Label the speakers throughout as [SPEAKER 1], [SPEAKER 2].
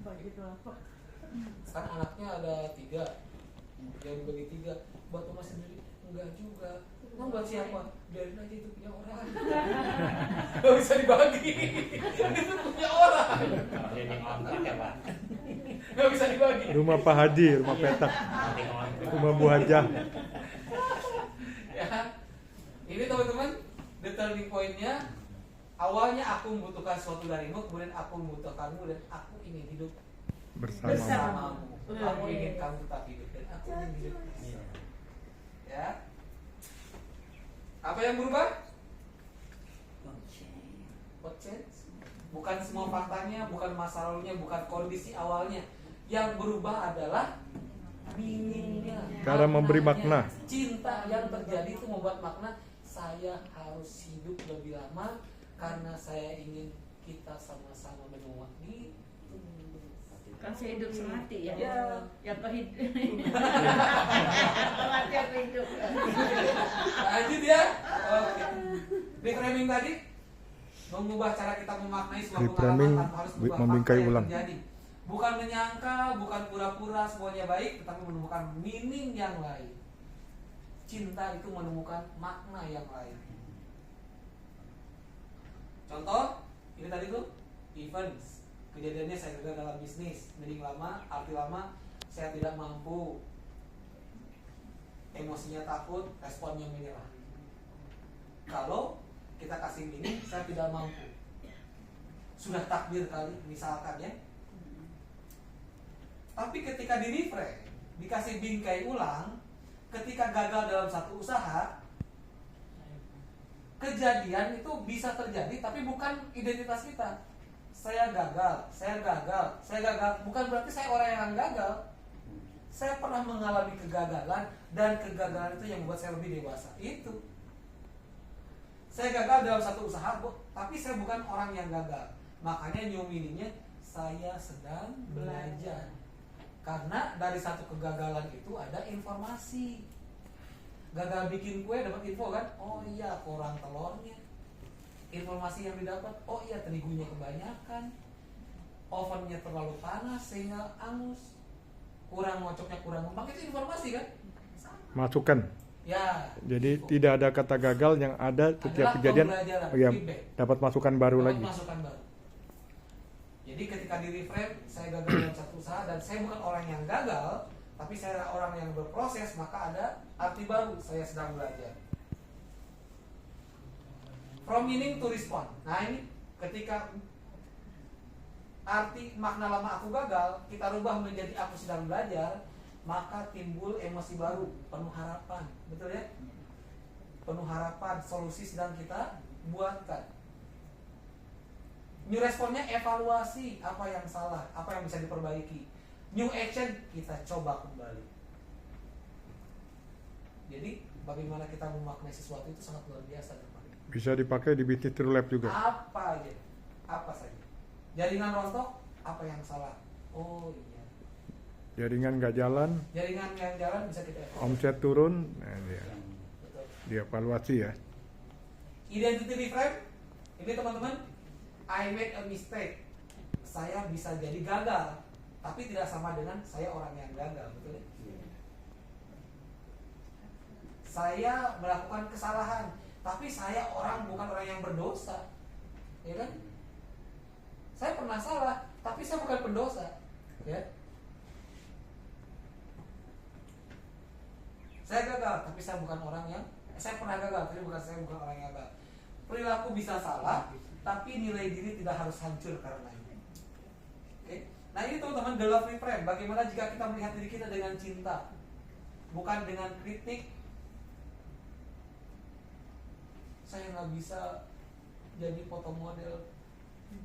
[SPEAKER 1] Apa gitu apa?
[SPEAKER 2] Sekarang anaknya ada 3, yang dibagi 3, buat rumah sendiri enggak juga. Nah, buat siapa? Biarin aja itu punya orang. Gak bisa dibagi. Itu punya orang.
[SPEAKER 3] Kalau ini ngontrak ya Pak.
[SPEAKER 2] Gak bisa dibagi.
[SPEAKER 4] Rumah Pak Haji, rumah petak,
[SPEAKER 3] Nanti ngontrak.
[SPEAKER 4] rumah Bu Hajah.
[SPEAKER 2] Ya. Ini teman-teman, the turning point-nya, awalnya aku membutuhkan sesuatu darimu, kemudian aku membutuhkanmu, dan aku ingin hidup
[SPEAKER 4] Bersama.
[SPEAKER 2] bersamamu.
[SPEAKER 1] Bersama.
[SPEAKER 2] Aku ingin kamu tetap hidup, dan aku ingin hidup.
[SPEAKER 3] Iya.
[SPEAKER 2] Ya. Apa yang berubah? What change? Bukan semua faktanya, bukan masa lalunya, bukan kondisi awalnya. Yang berubah adalah meaningnya,
[SPEAKER 4] Cara memberi
[SPEAKER 2] maknanya.
[SPEAKER 4] makna.
[SPEAKER 2] Cinta yang terjadi itu membuat makna. Saya harus hidup lebih lama karena saya ingin kita sama-sama menemani.
[SPEAKER 1] Kan saya hidup semati ya.
[SPEAKER 2] Ya.
[SPEAKER 1] Yang kehidup. Semati yang hidup.
[SPEAKER 2] Lanjut ya. Oke. Reframing tadi mengubah cara kita memaknai sebuah
[SPEAKER 4] Reframing,
[SPEAKER 2] pengalaman tanpa harus mengubah
[SPEAKER 4] membingkai
[SPEAKER 2] fakta yang
[SPEAKER 4] ulang.
[SPEAKER 2] terjadi. Bukan menyangka, bukan pura-pura semuanya baik, tetapi menemukan meaning yang lain. Cinta itu menemukan makna yang lain. Contoh, ini tadi tuh events. Kejadiannya saya gagal dalam bisnis, meaning lama, arti lama, saya tidak mampu. Emosinya takut, responnya menyerah. Kalau kita kasih meaning, saya tidak mampu. Sudah takdir kali, misalkan ya. Tapi ketika di reframe, dikasih bingkai ulang, ketika gagal dalam satu usaha, kejadian itu bisa terjadi, tapi bukan identitas kita. Saya gagal, saya gagal, saya gagal. Bukan berarti saya orang yang gagal. Saya pernah mengalami kegagalan, dan kegagalan itu yang membuat saya lebih dewasa. Itu. Saya gagal dalam satu usaha, tapi saya bukan orang yang gagal. Makanya new meaning-nya, saya sedang belajar. Karena dari satu kegagalan itu ada informasi. Gagal bikin kue dapat info kan? Oh iya, kurang telurnya. Informasi yang didapat, oh iya, terigunya kebanyakan. Ovennya terlalu panas sehingga angus. Kurang ngocoknya, kurang ngembang, itu informasi kan?
[SPEAKER 4] Masukan.
[SPEAKER 2] Ya.
[SPEAKER 4] Jadi tidak ada kata gagal, yang ada setiap
[SPEAKER 2] Adalah
[SPEAKER 4] kejadian
[SPEAKER 2] pembelajaran,
[SPEAKER 4] ya,
[SPEAKER 2] feedback.
[SPEAKER 4] dapat masukan baru
[SPEAKER 2] Dapat
[SPEAKER 4] lagi.
[SPEAKER 2] masukan baru. Jadi ketika di reframe, saya gagal dalam satu usaha, dan saya bukan orang yang gagal, tapi saya orang yang berproses, maka ada arti baru, saya sedang belajar. From meaning to respond. Nah ini ketika arti makna lama aku gagal, kita rubah menjadi aku sedang belajar, maka timbul emosi baru, penuh harapan. Betul ya? Penuh harapan, solusi sedang kita buatkan. New responnya evaluasi, apa yang salah, apa yang bisa diperbaiki. New action, kita coba kembali. Jadi bagaimana kita memaknai sesuatu itu sangat luar biasa.
[SPEAKER 4] Bisa dipakai di Business True Lab juga.
[SPEAKER 2] Apa aja, apa saja. Jaringan rontok, apa yang salah? Oh iya.
[SPEAKER 4] Jaringan nggak jalan,
[SPEAKER 2] Jaringan yang jalan bisa kita evaluasi.
[SPEAKER 4] omset turun, nah
[SPEAKER 2] Betul.
[SPEAKER 4] dievaluasi ya.
[SPEAKER 2] Identity reframe, ini teman-teman, I made a mistake. Saya bisa jadi gagal, tapi tidak sama dengan saya orang yang gagal, betul ya? Saya melakukan kesalahan, tapi saya bukan orang yang berdosa, ya kan? Saya pernah salah, tapi saya bukan pendosa, ya. Saya gagal, tapi saya bukan orang yang saya pernah gagal, tapi saya bukan orang yang gagal. Perilaku bisa salah, tapi nilai diri tidak harus hancur karena ini. Oke? Nah ini teman-teman, the love reframe. Bagaimana jika kita melihat diri kita dengan cinta, bukan dengan kritik. Saya nggak bisa jadi foto model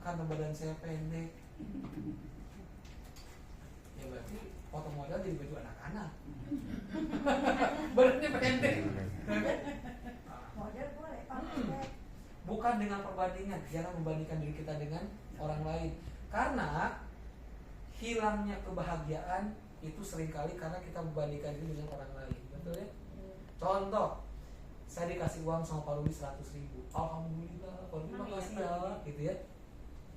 [SPEAKER 2] karena badan saya pendek. Ya berarti foto model jadi baju anak-anak. Badannya pendek.
[SPEAKER 1] Model boleh, pendek.
[SPEAKER 2] Bukan dengan perbandingan, jangan membandingkan diri kita dengan orang lain. Karena hilangnya kebahagiaan itu seringkali karena kita membandingkan diri dengan orang lain. Betul ya? Contoh, saya dikasih uang sama Pak Rudi 100.000. Alhamdulillah, Pak Rudi makasih ya, gitu ya.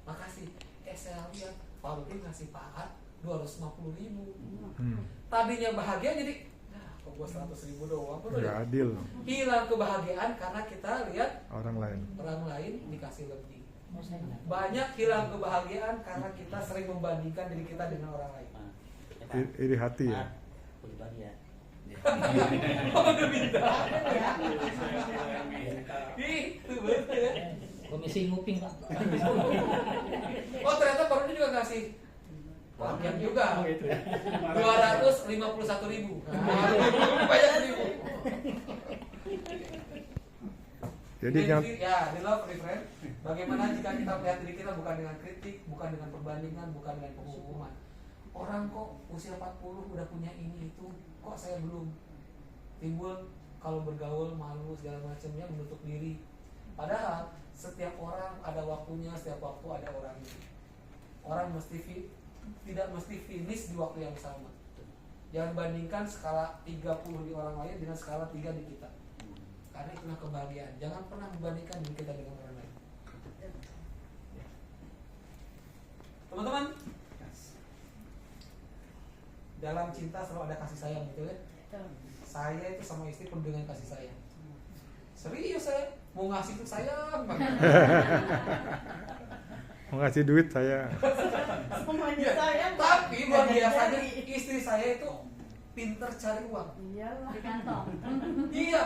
[SPEAKER 2] Makasih. Saya lihat Valutin ngasih Pak 250.000.
[SPEAKER 4] Hmm.
[SPEAKER 2] Tadinya bahagia jadi kok gua 100.000 doang, betul
[SPEAKER 4] Nggak
[SPEAKER 2] ya?
[SPEAKER 4] adil
[SPEAKER 2] Hilang kebahagiaan karena kita lihat
[SPEAKER 4] orang lain.
[SPEAKER 2] orang lain dikasih lebih. Banyak hilang kebahagiaan karena kita sering membandingkan diri kita dengan orang lain.
[SPEAKER 4] Iri hati ya.
[SPEAKER 3] Pribadi ya.
[SPEAKER 2] Oh, udah minta. Gitu betul ya.
[SPEAKER 3] Komisi nguping Pak.
[SPEAKER 2] Oh ternyata baru dia juga ngasih bagian juga. 251.000. Banyak ribu.
[SPEAKER 4] Jadi jangan
[SPEAKER 2] Ya, di love friend. Bagaimana jika kita melihat diri kita bukan dengan kritik, bukan dengan perbandingan, bukan dengan penghukuman. Orang kok usia 40 udah punya ini itu, kok saya belum? Timbul kalau bergaul malu segala macamnya, menutup diri. Padahal setiap orang ada waktunya, setiap waktu ada orangnya. Orang tidak mesti finish di waktu yang sama. Jangan bandingkan skala 30 di orang lain dengan skala 3 di kita. Karena itulah kebahagiaan. Jangan pernah membandingkan diri kita dengan orang lain. Teman-teman, dalam cinta selalu ada kasih sayang, betul ya? Saya itu sama istri penuh dengan kasih sayang. Serius saya, mau ngasih itu sayang banget.
[SPEAKER 4] mau ngasih duit saya.
[SPEAKER 1] Semuanya sayang.
[SPEAKER 2] Tapi luar
[SPEAKER 1] Nggak
[SPEAKER 2] biasanya
[SPEAKER 1] jadi.
[SPEAKER 2] istri saya itu pinter cari uang.
[SPEAKER 1] Iyalah.
[SPEAKER 5] Di kantong.
[SPEAKER 2] Iya.